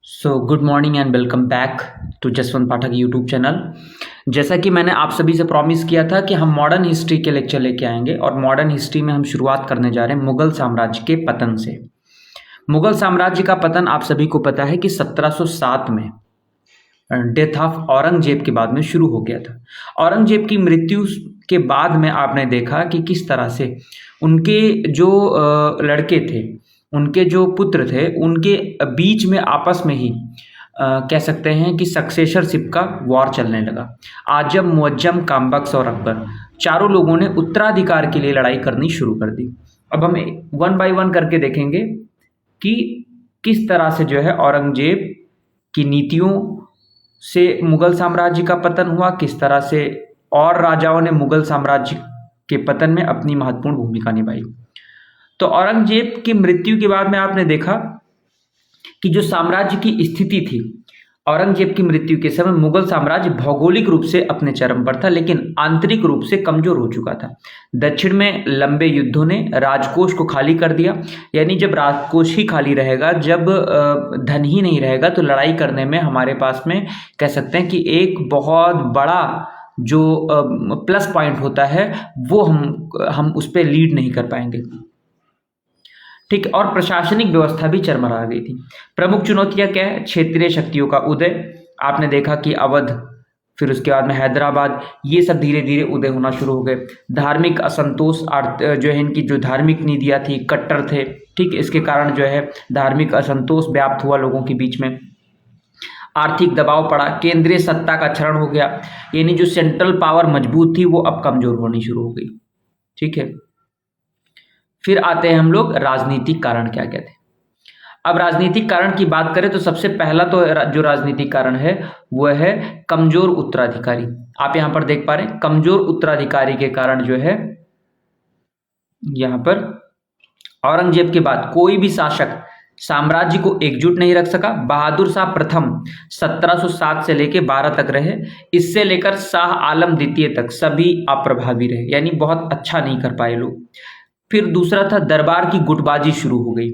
Good morning and welcome back to Jaswant Pathak YouTube channel. जैसा कि मैंने आप सभी से प्रॉमिस किया था कि हम मॉडर्न हिस्ट्री के लेक्चर लेके आएंगे और मॉडर्न हिस्ट्री में हम शुरुआत करने जा रहे हैं मुगल साम्राज्य के पतन से। मुगल साम्राज्य का पतन आप सभी को पता है कि 1707 में डेथ ऑफ औरंगजेब के बाद में शुरू हो गया था। औरंगजेब की मृत्यु के बाद में आपने देखा कि किस तरह से उनके जो लड़के थे, उनके जो पुत्र थे, उनके बीच में आपस में ही कह सकते हैं कि सक्सेसरशिप का वॉर चलने लगा। आजम, मुअज्जम, कामबख्श और अकबर चारों लोगों ने उत्तराधिकार के लिए लड़ाई करनी शुरू कर दी। अब हम वन बाय वन करके देखेंगे कि किस तरह से जो है औरंगजेब की नीतियों से मुगल साम्राज्य का पतन हुआ, किस तरह से और राजाओं ने मुगल साम्राज्य के पतन में अपनी महत्वपूर्ण भूमिका निभाई। तो औरंगजेब की मृत्यु के बाद में आपने देखा कि जो साम्राज्य की स्थिति थी, औरंगजेब की मृत्यु के समय मुगल साम्राज्य भौगोलिक रूप से अपने चरम पर था, लेकिन आंतरिक रूप से कमजोर हो चुका था। दक्षिण में लंबे युद्धों ने राजकोष को खाली कर दिया। यानी जब राजकोष ही खाली रहेगा, जब धन ही नहीं रहेगा, तो लड़ाई करने में हमारे पास में कह सकते हैं कि एक बहुत बड़ा जो प्लस पॉइंट होता है वो हम उस पर लीड नहीं कर पाएंगे। ठीक, और प्रशासनिक व्यवस्था भी चरमरा गई थी। प्रमुख चुनौतियां क्या है? क्षेत्रीय शक्तियों का उदय। आपने देखा कि अवध, फिर उसके बाद में हैदराबाद, ये सब धीरे धीरे उदय होना शुरू हो गए। धार्मिक असंतोष, जो है इनकी जो धार्मिक नीतियां थी, कट्टर थे। ठीक, इसके कारण जो है धार्मिक असंतोष व्याप्त हुआ लोगों के बीच में। आर्थिक दबाव पड़ा, केंद्रीय सत्ता का क्षरण हो गया, यानी जो सेंट्रल पावर मजबूत थी वो अब कमजोर होनी शुरू हो गई। ठीक है, फिर आते हैं हम लोग राजनीतिक कारण क्या क्या थे। अब राजनीतिक कारण की बात करें तो सबसे पहला तो जो राजनीतिक कारण है वो है कमजोर उत्तराधिकारी। आप यहां पर देख पा रहे हैं, कमजोर उत्तराधिकारी के कारण जो है यहां पर औरंगजेब के बाद कोई भी शासक साम्राज्य को एकजुट नहीं रख सका। बहादुर शाह प्रथम 1707 से लेकर 12 तक रहे, इससे लेकर शाह आलम द्वितीय तक सभी अप्रभावी रहे, यानी बहुत अच्छा नहीं कर पाए लोग। फिर दूसरा था दरबार की गुटबाजी शुरू हो गई।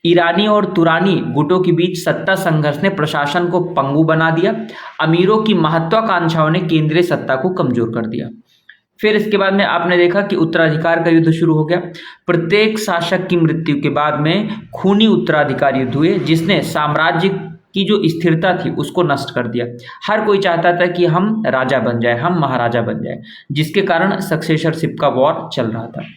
ईरानी और तुरानी गुटों के बीच सत्ता संघर्ष ने प्रशासन को पंगु बना दिया। अमीरों की महत्वाकांक्षाओं ने केंद्रीय सत्ता को कमजोर कर दिया। फिर इसके बाद में आपने देखा कि उत्तराधिकार का युद्ध शुरू हो गया। प्रत्येक शासक की मृत्यु के बाद में खूनी उत्तराधिकार युद्ध हुए, जिसने साम्राज्य की जो स्थिरता थी उसको नष्ट कर दिया। हर कोई चाहता था कि हम राजा बन जाए, हम महाराजा बन जाए, जिसके कारण सक्सेसरशिप का वॉर चल रहा था।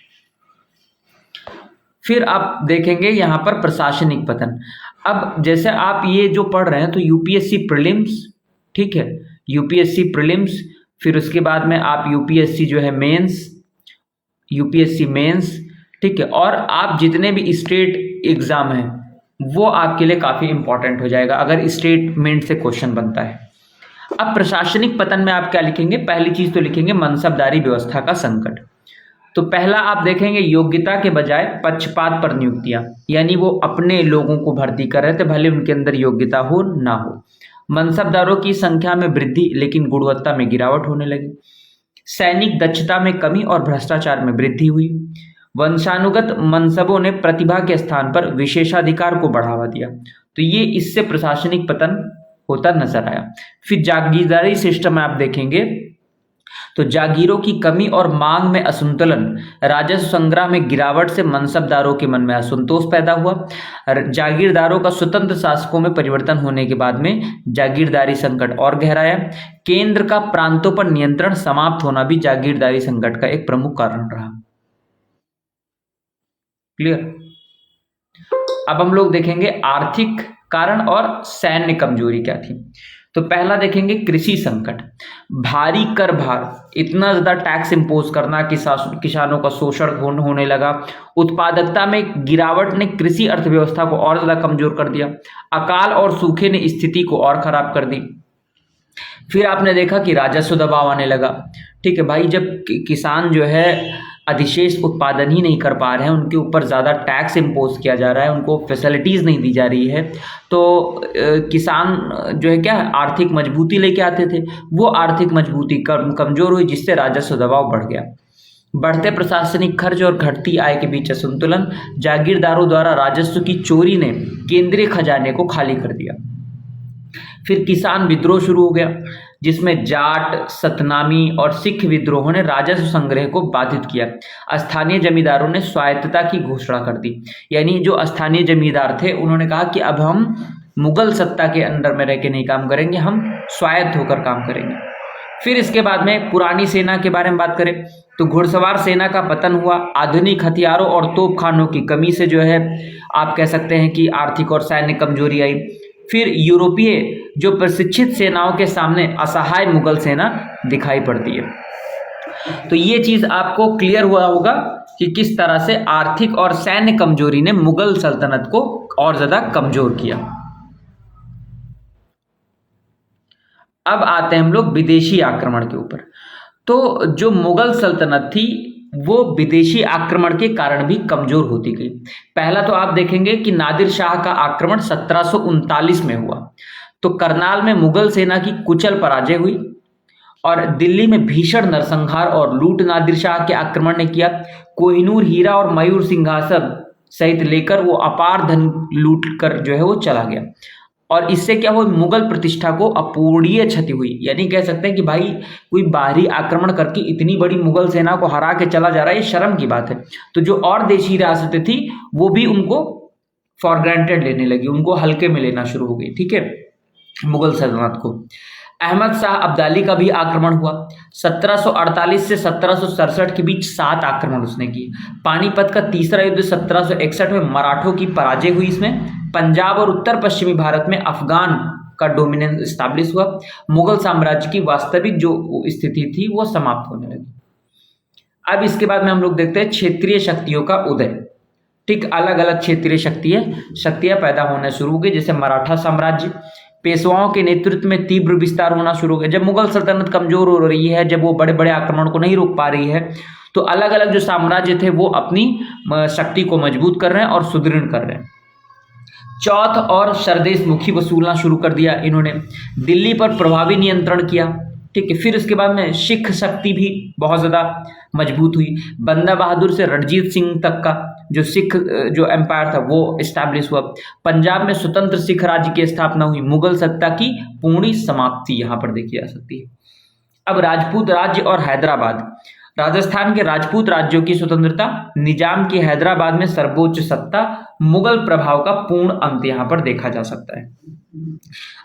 फिर आप देखेंगे यहाँ पर प्रशासनिक पतन। अब जैसे आप ये जो पढ़ रहे हैं तो यूपीएससी प्रीलिम्स, ठीक है, यूपीएससी प्रीलिम्स, फिर उसके बाद में आप यूपीएससी जो है मेंस, यूपीएससी मेंस, ठीक है, और आप जितने भी स्टेट एग्जाम हैं वो आपके लिए काफ़ी इंपॉर्टेंट हो जाएगा अगर स्टेटमेंट से क्वेश्चन बनता है। अब प्रशासनिक पतन में आप क्या लिखेंगे? पहली चीज़ तो लिखेंगे मनसबदारी व्यवस्था का संकट। तो पहला आप देखेंगे योग्यता के बजाय पक्षपात पर नियुक्तियां, यानी वो अपने लोगों को भर्ती कर रहे थे, भले उनके अंदर योग्यता हो ना हो। मनसबदारों की संख्या में वृद्धि लेकिन गुणवत्ता में गिरावट होने लगी। सैनिक दक्षता में कमी और भ्रष्टाचार में वृद्धि हुई। वंशानुगत मनसबों ने प्रतिभा के स्थान पर विशेषाधिकार को बढ़ावा दिया। तो ये इससे प्रशासनिक पतन होता नजर आया। फिर जागीरदारी सिस्टम में आप देखेंगे तो जागीरों की कमी और मांग में असंतुलन, राजस्व संग्रह में गिरावट से मनसबदारों के मन में असंतोष पैदा हुआ। जागीरदारों का स्वतंत्र शासकों में परिवर्तन होने के बाद में जागीरदारी संकट और गहराया। केंद्र का प्रांतों पर नियंत्रण समाप्त होना भी जागीरदारी संकट का एक प्रमुख कारण रहा। क्लियर? अब हम लोग देखेंगे आर्थिक कारण और सैन्य कमजोरी क्या थी। तो पहला देखेंगे कृषि संकट। भारी कर भार, इतना ज्यादा टैक्स इंपोज करना कि किसानों का शोषण होने लगा। उत्पादकता में गिरावट ने कृषि अर्थव्यवस्था को और ज्यादा कमजोर कर दिया। अकाल और सूखे ने स्थिति को और खराब कर दी। फिर आपने देखा कि राजस्व दबाव आने लगा। ठीक है भाई, जब किसान जो है अधिशेष उत्पादन ही नहीं कर पा रहे हैं, उनके ऊपर ज़्यादा टैक्स इम्पोज किया जा रहा है, उनको फैसिलिटीज़ नहीं दी जा रही है, तो किसान जो है क्या आर्थिक मजबूती लेके आते थे, वो आर्थिक मजबूती कमज़ोर हुई, जिससे राजस्व दबाव बढ़ गया। बढ़ते प्रशासनिक खर्च और घटती आय के बीच असंतुलन। जागीरदारों द्वारा राजस्व की चोरी ने केंद्रीय खजाने को खाली कर दिया। फिर किसान विद्रोह शुरू हो गया, जिसमें जाट, सतनामी और सिख विद्रोहों ने राजस्व संग्रह को बाधित किया। स्थानीय जमींदारों ने स्वायत्तता की घोषणा कर दी, यानी जो स्थानीय जमींदार थे उन्होंने कहा कि अब हम मुगल सत्ता के अंडर में रह के नहीं काम करेंगे, हम स्वायत्त होकर काम करेंगे। फिर इसके बाद में पुरानी सेना के बारे में बात करें तो घुड़सवार सेना का पतन हुआ। आधुनिक हथियारों और तोपखानों की कमी से जो है आप कह सकते हैं कि आर्थिक और सैन्य कमजोरी आई। फिर यूरोपीय जो प्रशिक्षित सेनाओं के सामने असहाय मुगल सेना दिखाई पड़ती है। तो ये चीज आपको क्लियर हुआ होगा कि किस तरह से आर्थिक और सैन्य कमजोरी ने मुगल सल्तनत को और ज्यादा कमजोर किया। अब आते हैं हम लोग विदेशी आक्रमण के ऊपर। तो जो मुगल सल्तनत थी वो विदेशी आक्रमण के कारण भी कमजोर होती गई। पहला तो आप देखेंगे कि नादिर शाह का आक्रमण 1739 में हुआ, तो करनाल में मुगल सेना की कुचल पराजय हुई और दिल्ली में भीषण नरसंहार और लूट नादिर शाह के आक्रमण ने किया। कोहिनूर हीरा और मयूर सिंहासन सहित लेकर वो अपार धन लूट कर जो है वो चला गया, और इससे क्या हुआ, मुगल प्रतिष्ठा को अपूरणीय क्षति हुई। यानी कह सकते हैं कि भाई कोई बाहरी आक्रमण करके इतनी बड़ी मुगल सेना को हरा के चला जा रहा है, ये शर्म की बात है। तो जो और देशी रियासतें थी वो भी उनको फॉर ग्रांटेड लेने लगी, उनको हल्के में लेना शुरू हो गई। ठीक है, मुगल सल्तनत को। अहमद शाह अब्दाली का भी आक्रमण हुआ। 1748 से 1767 के बीच 7 आक्रमण उसने किए। पानीपत का तीसरा युद्ध 1761 में मराठों की पराजय हुई। इसमें पंजाब और उत्तर पश्चिमी भारत में अफगान का डोमिनेंस एस्टैब्लिश हुआ। मुगल साम्राज्य की वास्तविक जो स्थिति थी वो समाप्त होने लगी। अब इसके बाद में हम लोग देखते हैं क्षेत्रीय शक्तियों का उदय। ठीक, अलग अलग क्षेत्रीय शक्तियां पैदा होना शुरू हो गई। जैसे मराठा साम्राज्य, पेशवाओं के नेतृत्व में तीव्र विस्तार होना शुरू हो गया। जब मुगल सल्तनत कमजोर हो रही है, जब वो बड़े बड़े आक्रमण को नहीं रोक पा रही है, तो अलग अलग जो साम्राज्य थे वो अपनी शक्ति को मजबूत कर रहे हैं और सुदृढ़ कर रहे हैं। चौथ और सरदेश मुखी वसूलना शुरू कर दिया इन्होंने। दिल्ली पर प्रभावी नियंत्रण किया। ठीक है, फिर उसके बाद में सिख शक्ति भी बहुत ज़्यादा मजबूत हुई। बंदा बहादुर से रणजीत सिंह तक का जो सिख जो एम्पायर था वो इस्टेब्लिश हुआ। पंजाब में स्वतंत्र सिख राज्य की स्थापना हुई। मुगल सत्ता की पूर्ण समाप्ति यहाँ पर देखी जा सकती है। अब राजपूत राज्य और हैदराबाद। राजस्थान के राजपूत राज्यों की स्वतंत्रता, निजाम की हैदराबाद में सर्वोच्च सत्ता, मुगल प्रभाव का पूर्ण अंत यहाँ पर देखा जा सकता है।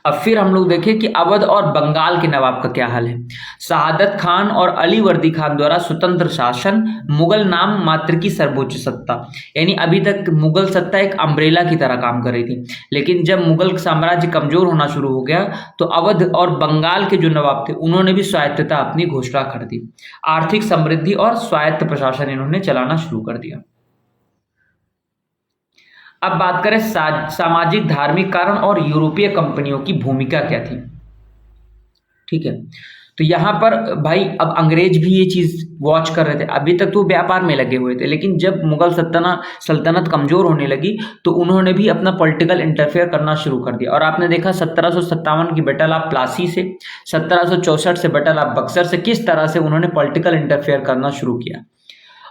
अब फिर हम लोग देखें कि अवध और बंगाल के नवाब का क्या हाल है। शहादत खान और अली वर्दी खान द्वारा स्वतंत्र शासन, मुगल नाम मात्र की सर्वोच्च सत्ता। यानी अभी तक मुगल सत्ता एक अम्ब्रेला की तरह काम कर रही थी, लेकिन जब मुगल साम्राज्य कमजोर होना शुरू हो गया तो अवध और बंगाल के जो नवाब थे उन्होंने भी स्वायत्तता अपनी घोषणा कर दी। आर्थिक समृद्धि और स्वायत्त प्रशासन इन्होंने चलाना शुरू कर दिया। अब बात करें सामाजिक धार्मिक कारण और यूरोपीय कंपनियों की भूमिका क्या थी। ठीक है, तो यहाँ पर भाई अब अंग्रेज भी ये चीज वॉच कर रहे थे। अभी तक तो व्यापार में लगे हुए थे, लेकिन जब मुगल सल्तनत कमजोर होने लगी तो उन्होंने भी अपना पॉलिटिकल इंटरफेयर करना शुरू कर दिया। और आपने देखा 1757 की बैटल ऑफ प्लासी से, 1764 से बैटल ऑफ बक्सर से किस तरह से उन्होंने पॉलिटिकल इंटरफेयर करना शुरू किया।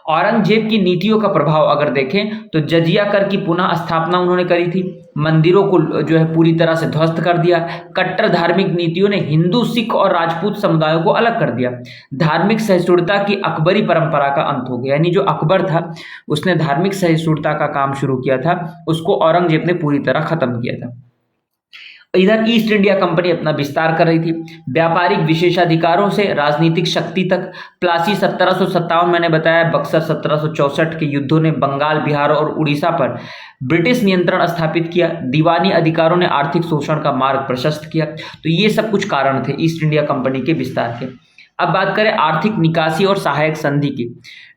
औरंगजेब की नीतियों का प्रभाव अगर देखें तो जजिया कर की पुनः स्थापना उन्होंने करी थी। मंदिरों को जो है पूरी तरह से ध्वस्त कर दिया। कट्टर धार्मिक नीतियों ने हिंदू, सिख और राजपूत समुदायों को अलग कर दिया। धार्मिक सहिष्णुता की अकबरी परंपरा का अंत हो गया। यानी जो अकबर था उसने धार्मिक सहिष्णुता का काम शुरू किया था, उसको औरंगजेब ने पूरी तरह खत्म किया था। इधर ईस्ट इंडिया कंपनी अपना विस्तार कर रही थी। व्यापारिक विशेषाधिकारों से राजनीतिक शक्ति तक। प्लासी 1757 मैंने बताया, बक्सर 1764 के युद्धों ने बंगाल, बिहार और उड़ीसा पर ब्रिटिश नियंत्रण स्थापित किया। दीवानी अधिकारों ने आर्थिक शोषण का मार्ग प्रशस्त किया। तो ये सब कुछ कारण थे ईस्ट इंडिया कंपनी के विस्तार के। अब बात करें आर्थिक निकासी और सहायक संधि की।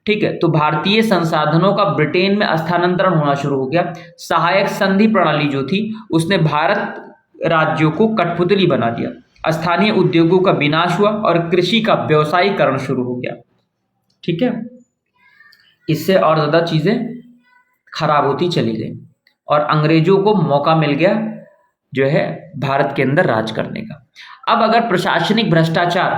ठीक है, तो भारतीय संसाधनों का ब्रिटेन में स्थानांतरण होना शुरू हो गया। सहायक संधि प्रणाली जो थी उसने भारत राज्यों को कठपुतली बना दिया। स्थानीय उद्योगों का विनाश हुआ और कृषि का व्यवसायीकरण शुरू हो गया। ठीक है, इससे और ज्यादा चीजें खराब होती चली गई और अंग्रेजों को मौका मिल गया जो है भारत के अंदर राज करने का। अब अगर प्रशासनिक भ्रष्टाचार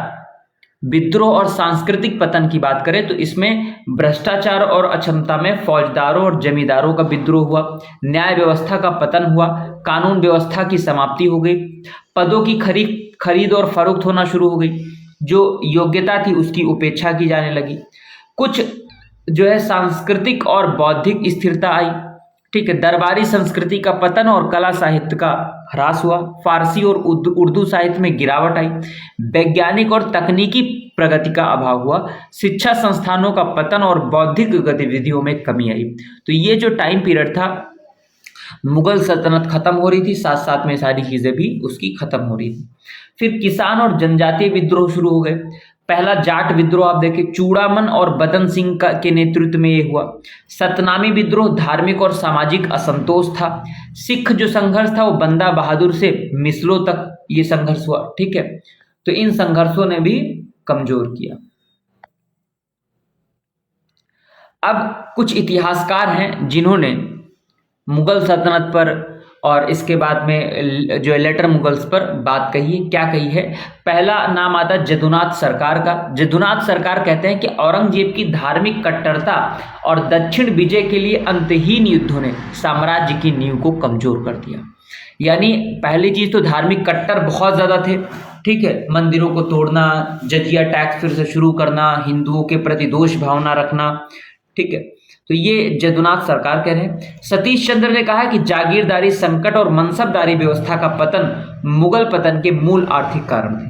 विद्रोह और सांस्कृतिक पतन की बात करें तो इसमें भ्रष्टाचार और अक्षमता में फौजदारों और जमींदारों का विद्रोह हुआ, न्याय व्यवस्था का पतन हुआ, कानून व्यवस्था की समाप्ति हो गई, पदों की खरीद और फरोख्त होना शुरू हो गई, जो योग्यता थी उसकी उपेक्षा की जाने लगी, कुछ जो है सांस्कृतिक और बौद्धिक स्थिरता आई, ठीक है, दरबारी संस्कृति का पतन और कला साहित्य का ह्रास हुआ, फारसी और उर्दू साहित्य में गिरावट आई, वैज्ञानिक और तकनीकी प्रगति का अभाव हुआ, शिक्षा संस्थानों का पतन और बौद्धिक गतिविधियों में कमी आई। तो ये जो टाइम पीरियड था, मुगल सल्तनत खत्म हो रही थी, साथ साथ में सारी चीजें भी उसकी खत्म हो रही थी। फिर किसान और जनजातीय विद्रोह शुरू हो गए। पहला जाट विद्रोह आप देखें, चूड़ामन और बदन सिंह के नेतृत्व में ये हुआ। सतनामी विद्रोह धार्मिक और सामाजिक असंतोष था। सिख जो संघर्ष था वो बंदा बहादुर से मिसलों तक ये संघर्ष हुआ, ठीक है। तो इन संघर्षों ने भी कमजोर किया। अब कुछ इतिहासकार हैं जिन्होंने मुगल सल्तनत पर और इसके बाद में जो लेटर मुगल्स पर बात कही है, क्या कही है। पहला नाम आता जदुनाथ सरकार का। जदुनाथ सरकार कहते हैं कि औरंगजेब की धार्मिक कट्टरता और दक्षिण विजय के लिए अंतहीन युद्धों ने साम्राज्य की नींव को कमजोर कर दिया। यानी पहली चीज तो धार्मिक कट्टर बहुत ज्यादा थे, ठीक है, मंदिरों को तोड़ना, जजिया टैक्स फिर से शुरू करना, हिंदुओं के प्रति दोष भावना रखना, ठीक है। तो ये जदुनाथ सरकार कह रहे हैं। सतीश चंद्र ने कहा कि जागीरदारी संकट और मनसबदारी व्यवस्था का पतन मुगल पतन के मूल आर्थिक कारण थे।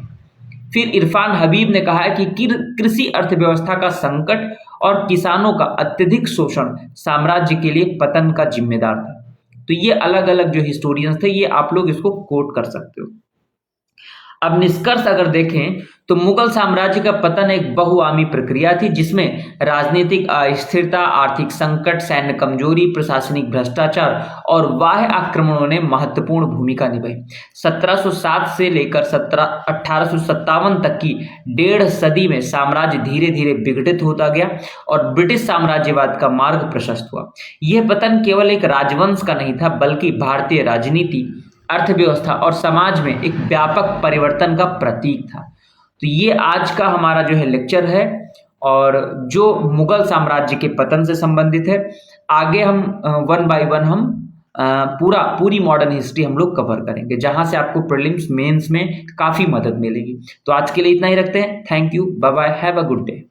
फिर इरफान हबीब ने कहा है कि कृषि अर्थव्यवस्था का संकट और किसानों का अत्यधिक शोषण साम्राज्य के लिए पतन का जिम्मेदार था। तो ये अलग अलग जो हिस्टोरियंस थे, ये आप लोग इसको कोट कर सकते हो। अब निष्कर्ष अगर देखें तो मुगल साम्राज्य का पतन एक बहुआयामी प्रक्रिया थी, जिसमें राजनीतिक अस्थिरता, आर्थिक संकट, सैन्य कमजोरी, प्रशासनिक भ्रष्टाचार और बाह्य आक्रमणों ने महत्वपूर्ण भूमिका निभाई। 1707 से लेकर 1857 तक की 1.5 सदी में साम्राज्य धीरे धीरे विघटित होता गया और ब्रिटिश साम्राज्यवाद का मार्ग प्रशस्त हुआ। यह पतन केवल एक राजवंश का नहीं था, बल्कि भारतीय राजनीति, अर्थव्यवस्था और समाज में एक व्यापक परिवर्तन का प्रतीक था। तो ये आज का हमारा जो है लेक्चर है, और जो मुगल साम्राज्य के पतन से संबंधित है। आगे हम 1 बाय 1 हम पूरी मॉडर्न हिस्ट्री हम लोग कवर करेंगे, जहां से आपको प्रीलिम्स मेंस में काफी मदद मिलेगी। तो आज के लिए इतना ही रखते हैं। Thank you, bye bye, have a good day.